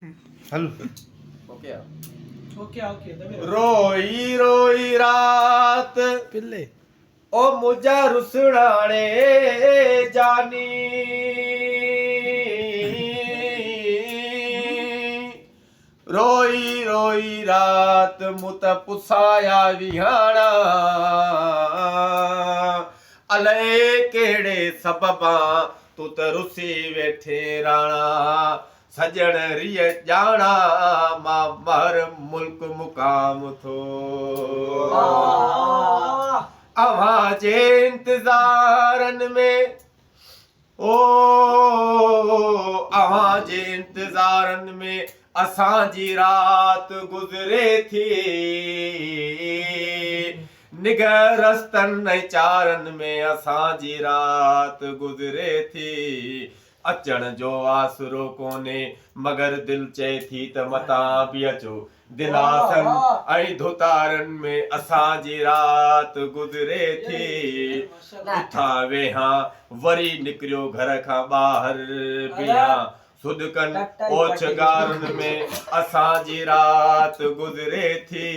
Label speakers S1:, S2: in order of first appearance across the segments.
S1: हल
S2: okay
S3: okay
S1: रोई रोई रात
S3: पिल्ले
S1: ओ मुझा रुसड़ाने जानी रोई रोई रात मुत पुसाया विहाना अले केड़े सबबा तू त रुसी वेठे राणा सजण रिय जाना मां मर मुल्क मुकाम थो अव्हां जे इंतज़ारन में ओ अव्हां जे इंतज़ारन में असांजी रात गुज़रे थी निगाह रस्तन ऐं चारन में असांजी रात गुज़रे थी अचण जो आसरो कोने मगर दिल चए थी त मतां बि अचो दिलासन ऐं धुतारन में असांजी रात गुज़रे थी उथां वेहां वरी निकिरियो घर खां ॿाहिरि बीहां सुॾकन ओछगारन में असांजी रात गुज़रे थी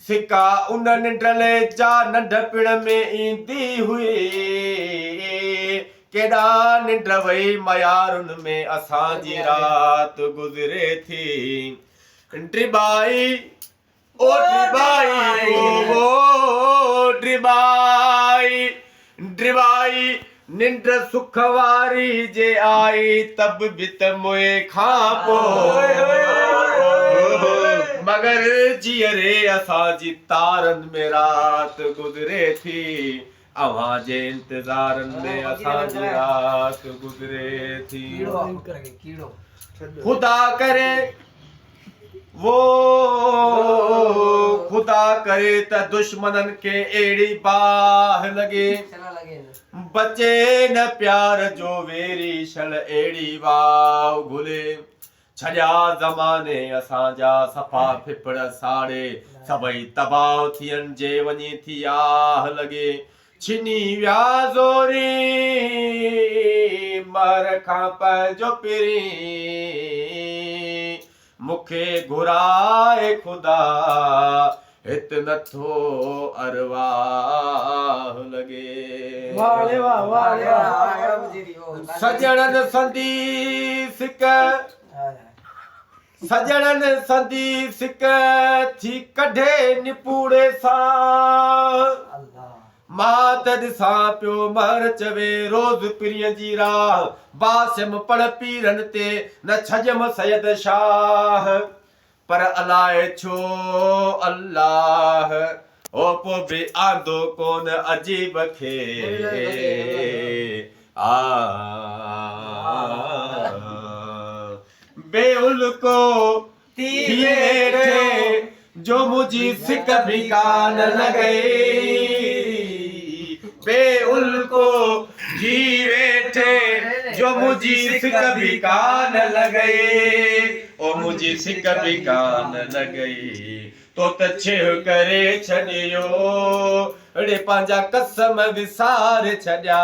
S1: सिका उन निंडले जा नंढपिण में ईंदी हुई केॾा निंड वई मयारुन में असांजी रात गुज़रे थी ड्रिबाई ओ ड्रिबाई ओ ड्रिबाई ड्रिबाई निंड सुख वारी जे आई तब बि त मुए खां पोइ मगर जीअरे असांजी तारन में रात गुज़रे थी अव्हां जे इंतज़ारन में असांजी रात गुज़रे थी खुदा करे वो खुदा करे त दुश्मनन के एड़ी बाह लगे बचे न प्यार जो वेरी छल एड़ी वाह घुले छॾिया ज़माने असांजा सफ़ा फिपड़ साड़े सभई तबाह थियनि जे वञी थी आह लॻे छिनी विया ज़ोरी मर खां पंहिंजो पिरी मूंखे घुराए ख़ुदा हित नथो अरवाह लॻे सजणन संदी सिक सजणन संदी सिक थी कढे निपूड़े सां मां त ॾिसां पियो मर चवे रोज़ पिरीअ जी राह बासिम पड़ पीरन ते न छजम सैयद शाह पर अलाए छो अल्लाह ओ पो बि आंदो कोन अजीब खे बेउल को थिए जो मुझी सिक भी कान लगे बेउल को जी वेठे जो मुझी सिक भी कान लगे ओ मुझी सिक भी कान लगी तो त छेह करे छॾियो अड़े पंहिंजा कसम विसार छॾिया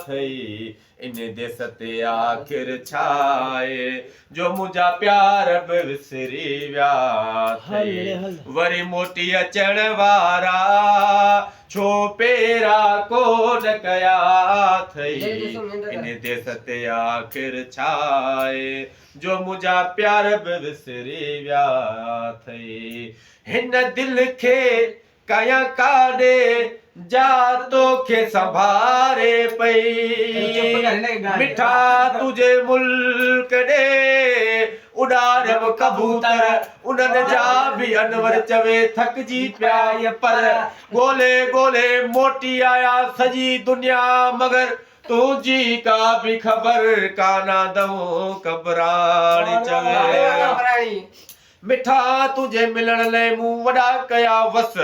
S1: थई इन देस ते आख़िर छाए जो मुंहिंजा प्यार बि विसरी विया वरी मोटी अचण वारा छो पेरा कोन कया थई इन देस ते आख़िर छाए जो मुंहिंजा प्यार बि विसरी विया थई हिन दिल खे कया काॾे जा तोखे संभारे पई मिठा तुझे मुल्क ॾे उॾारियम कबूतर उन्हनि जा बि अनवर चवे थकजी पिया पर ॻोल्हे ॻोल्हे मोटी आया सॼी दुनिया मगर तुंहिंजी का बि ख़बर काना दऊं कबराणी चवे मिठा तुझे मिलण लाइ मूं वॾा कया वस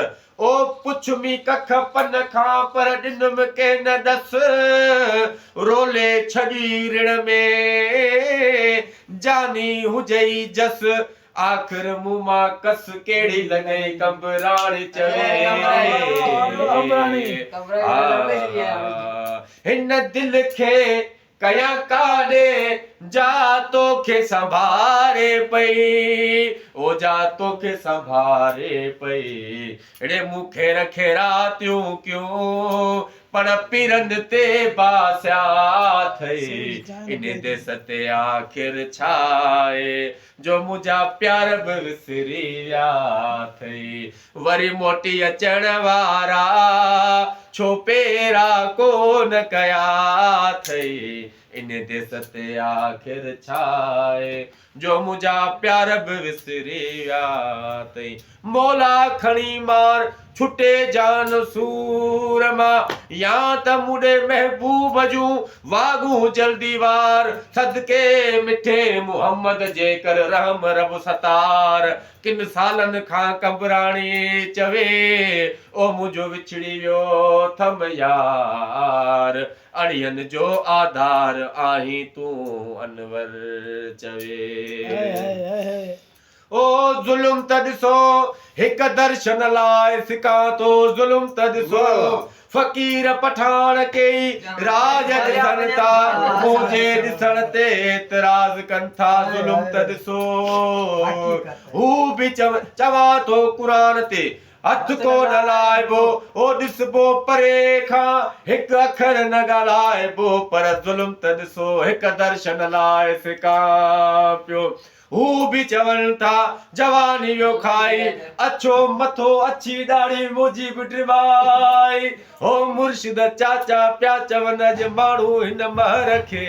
S1: ओ पुछ मी कख पन खां पर ॾिनम के न ॾस रोले छॾी ऋण में जानी हुजई जस आख़िर मूं मां कस कहिड़ी लॻे कबराणी चवे हिन दिल खे कया काॾे जा तोखे संभारे पई ओ जा तोखे संभारे पई एड़े मूंखे रखे रातियूं क्यों पण पीरनि ते बासिया थई इन देस ते आख़िर छा आहे जो मुंहिंजा प्यार बि विसरी विया अथई वरी मोटी अचण वारा छो पेरा कोन कया अथई इन देस ते आख़िर छा आहे जो मुंहिंजा प्यार बि विसरी विया अथई मौला खणी मार छुटे जान सूर मां या त मुॾे महबूब जूं वागूं जल्दी वार सदके मिठे मुहम्मद जे कर रहम रब सतार किन सालनि खां कंबराणी चवे ओ मुंहिंजो विछड़ी वियो थम यार अड़ियनि जो आधार आहीं तूं अनवर चवे ओ ज़ुल्म त ॾिसो हिकु दर्शन लाइ सिकां थो ज़ुल्म त ॾिसो फ़कीर पठान के राज ॾिसनि था मुंहिंजे ॾिसण ते एतिराज़ कनि था ज़ुल्म त ॾिसो हू बि चवां थो क़ुरान ते हथ को न लाइबो ओ ॾिसबो परे खां हिकु अखर न ॻाल्हाइबो पर ज़ुल्म त ॾिसो हिकु दर्शन लाइ सिकां पियो हू बि चवनि था जवानी वियो खाई अछो मथो अछी ॾाढ़ी मुंहिंजी बि डिबाई हो मुर्शिद चाचा पिया चवनि अॼु माण्हू हिन महर खे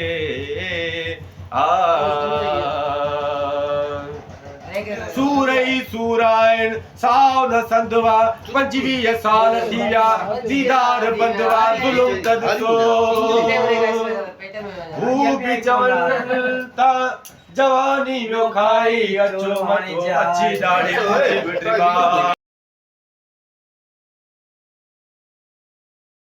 S1: सूरई सूराइण साव न संदवा 25 साल थी विया दीदार बंदवा ज़ुल्म त ॾिसो हू बि चवनि था जवानी वियो खाई अछो मथो अछी ॾाढ़ी मुंहिंजी बि डिबाई